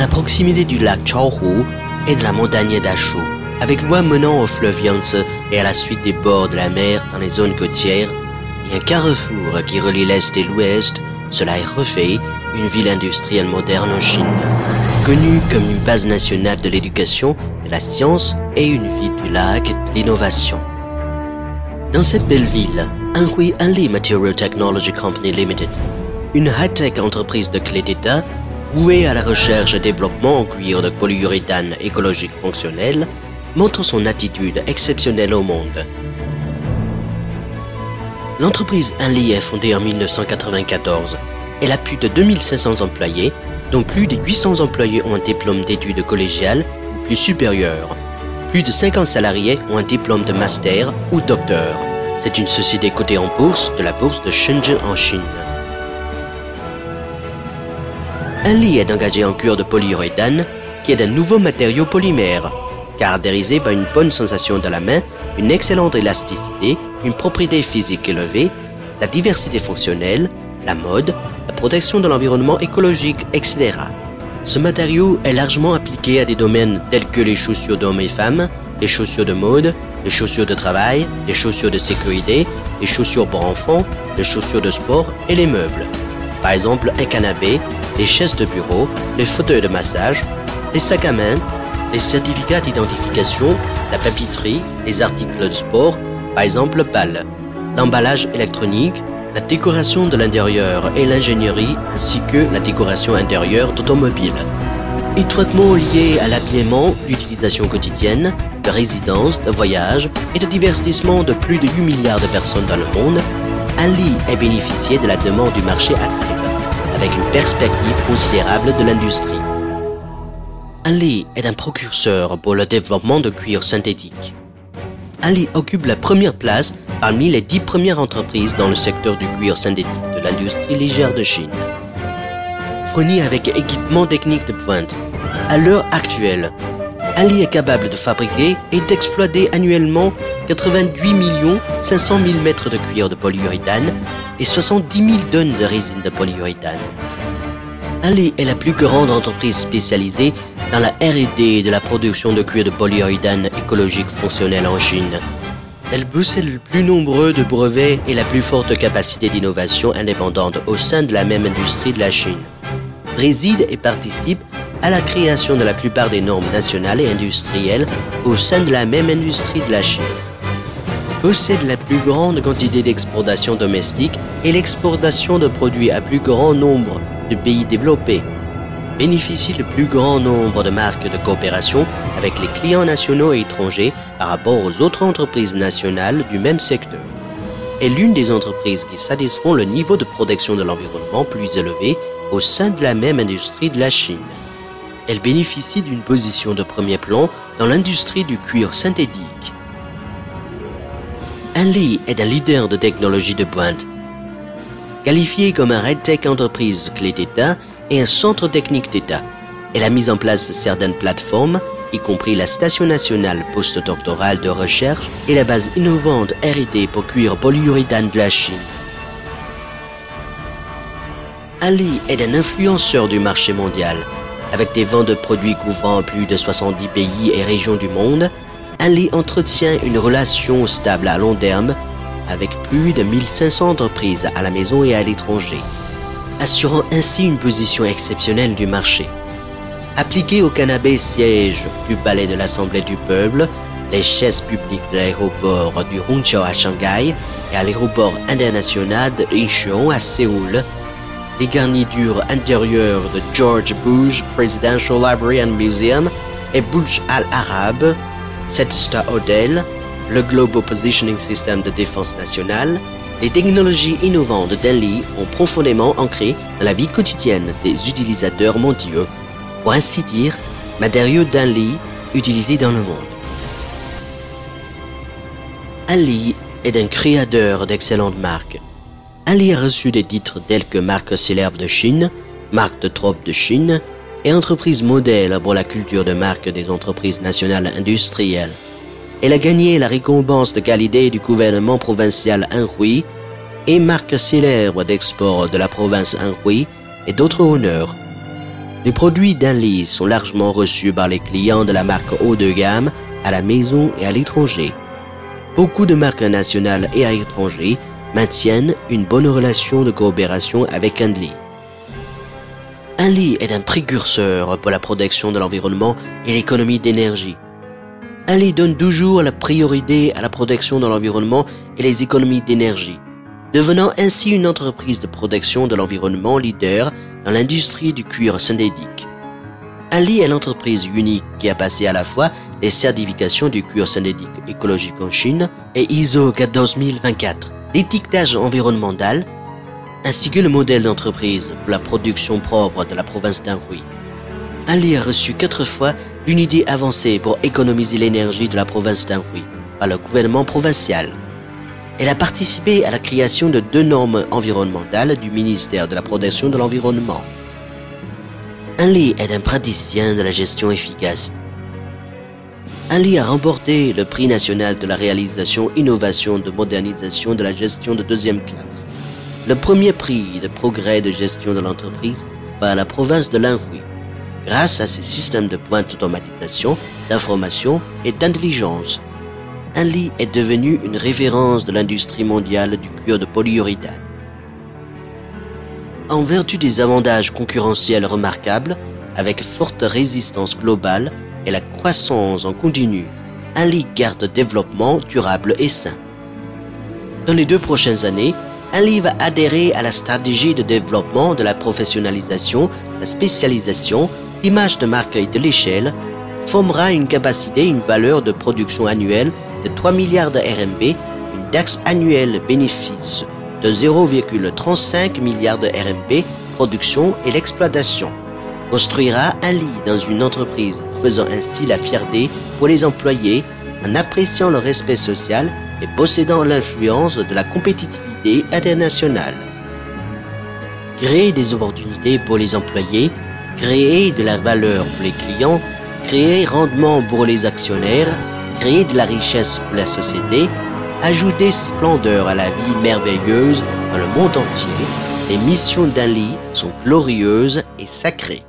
la proximité du lac Chaohu et de la montagne d'Ashu, avec voie menant au fleuve Yangtze et à la suite des bords de la mer dans les zones côtières, et un carrefour qui relie l'Est et l'Ouest, cela est refait une ville industrielle moderne en Chine, connue comme une base nationale de l'éducation, de la science et une ville du lac de l'innovation. Dans cette belle ville, Anhui Anli Material Technology Company Limited, une high-tech entreprise de clé d'État vouée à la recherche et développement en cuir de polyuréthane écologique fonctionnel, montre son attitude exceptionnelle au monde. L'entreprise Anli est fondée en 1994. Elle a plus de 2500 employés, dont plus de 800 employés ont un diplôme d'études collégiales ou plus supérieur. Plus de 50 salariés ont un diplôme de master ou docteur. C'est une société cotée en bourse de la bourse de Shenzhen en Chine. Anli est engagé en cuir de polyuréthane, qui est un nouveau matériau polymère, caractérisé par une bonne sensation dans la main, une excellente élasticité, une propriété physique élevée, la diversité fonctionnelle, la mode, la protection de l'environnement écologique, etc. Ce matériau est largement appliqué à des domaines tels que les chaussures d'hommes et femmes, les chaussures de mode, les chaussures de travail, les chaussures de sécurité, les chaussures pour enfants, les chaussures de sport et les meubles. Par exemple, un canapé, les chaises de bureau, les fauteuils de massage, les sacs à main, les certificats d'identification, la papeterie, les articles de sport, par exemple le PAL, l'emballage électronique, la décoration de l'intérieur et l'ingénierie ainsi que la décoration intérieure d'automobiles. Étroitement liés à l'habillement, l'utilisation quotidienne, de résidence, de voyage et de divertissement de plus de 8 milliards de personnes dans le monde, Anli est bénéficié de la demande du marché actif, avec une perspective considérable de l'industrie. Anli est un précurseur pour le développement de cuir synthétique. Anli occupe la première place parmi les 10 premières entreprises dans le secteur du cuir synthétique de l'industrie légère de Chine. Fourni avec équipements techniques de pointe, à l'heure actuelle, Anli est capable de fabriquer et d'exploiter annuellement 88 500 000 mètres de cuir de polyuréthane et 70 000 tonnes de résine de polyuréthane. Anli est la plus grande entreprise spécialisée dans la R&D de la production de cuir de polyuréthane écologique fonctionnel en Chine. Elle possède le plus nombreux de brevets et la plus forte capacité d'innovation indépendante au sein de la même industrie de la Chine. Préside et participe à la création de la plupart des normes nationales et industrielles au sein de la même industrie de la Chine. Possède la plus grande quantité d'exportation domestique et l'exportation de produits à plus grand nombre de pays développés. Bénéficie le plus grand nombre de marques de coopération avec les clients nationaux et étrangers par rapport aux autres entreprises nationales du même secteur. Est l'une des entreprises qui satisfont le niveau de protection de l'environnement plus élevé au sein de la même industrie de la Chine. Elle bénéficie d'une position de premier plan dans l'industrie du cuir synthétique. Anli est un leader de technologie de pointe. Qualifiée comme un high-tech entreprise clé d'État et un centre technique d'État, elle a mis en place certaines plateformes, y compris la Station nationale postdoctorale de recherche et la base innovante R&D pour cuir polyuréthane de la Chine. Anli est un influenceur du marché mondial. Avec des ventes de produits couvrant plus de 70 pays et régions du monde, Anli entretient une relation stable à long terme avec plus de 1500 entreprises à la maison et à l'étranger, assurant ainsi une position exceptionnelle du marché. Appliquée au canapé siège du palais de l'Assemblée du Peuple, les chaises publiques de l'aéroport du Hongqiao à Shanghai et à l'aéroport international de Incheon à Séoul, les garnitures intérieures de George Bush Presidential Library and Museum et Burj Al Arab, 7-star Hotel, le Global Positioning System de défense nationale, les technologies innovantes d'Anli ont profondément ancré dans la vie quotidienne des utilisateurs mondiaux, pour ainsi dire, matériaux d'Anli utilisés dans le monde. Anli est un créateur d'excellentes marques. Anli a reçu des titres tels que marque célèbre de Chine, marque de trope de Chine et entreprise modèle pour la culture de marque des entreprises nationales industrielles. Elle a gagné la récompense de qualité du gouvernement provincial Anhui et marque célèbre d'export de la province Anhui et d'autres honneurs. Les produits d'Anli sont largement reçus par les clients de la marque haut de gamme à la maison et à l'étranger. Beaucoup de marques nationales et à l'étranger maintiennent une bonne relation de coopération avec Anli. Anli est un précurseur pour la protection de l'environnement et l'économie d'énergie. Anli donne toujours la priorité à la protection de l'environnement et les économies d'énergie, devenant ainsi une entreprise de protection de l'environnement leader dans l'industrie du cuir synthétique. Anli est l'entreprise unique qui a passé à la fois les certifications du cuir synthétique écologique en Chine et ISO 14024, l'étiquetage environnemental, ainsi que le modèle d'entreprise pour la production propre de la province d'Anhui. Anli a reçu 4 fois l'unité avancée pour économiser l'énergie de la province d'Anhui par le gouvernement provincial. Elle a participé à la création de 2 normes environnementales du ministère de la Protection de l'Environnement. Anli est un praticien de la gestion efficace. Anli a remporté le prix national de la réalisation innovation de modernisation de la gestion de 2e classe, le premier prix de progrès de gestion de l'entreprise par la province de l'Anhui, grâce à ses systèmes de pointe d'automatisation, d'information et d'intelligence. Anli est devenu une référence de l'industrie mondiale du cuir de polyuréthane. En vertu des avantages concurrentiels remarquables, avec forte résistance globale et la croissance en continu, Anli garde développement durable et sain. Dans les 2 prochaines années, Anli va adhérer à la stratégie de développement de la professionnalisation, la spécialisation, l'image de marque et de l'échelle, formera une capacité, une valeur de production annuelle de 3 milliards de RMB, une taxe annuelle bénéfice de 0,35 milliards de RMB, production et l'exploitation. Construira Anli dans une entreprise faisant ainsi la fierté pour les employés en appréciant le respect social et possédant l'influence de la compétitivité internationale. Créer des opportunités pour les employés, créer de la valeur pour les clients, créer rendement pour les actionnaires, créer de la richesse pour la société, ajouter splendeur à la vie merveilleuse dans le monde entier, les missions d'Anli sont glorieuses et sacrées.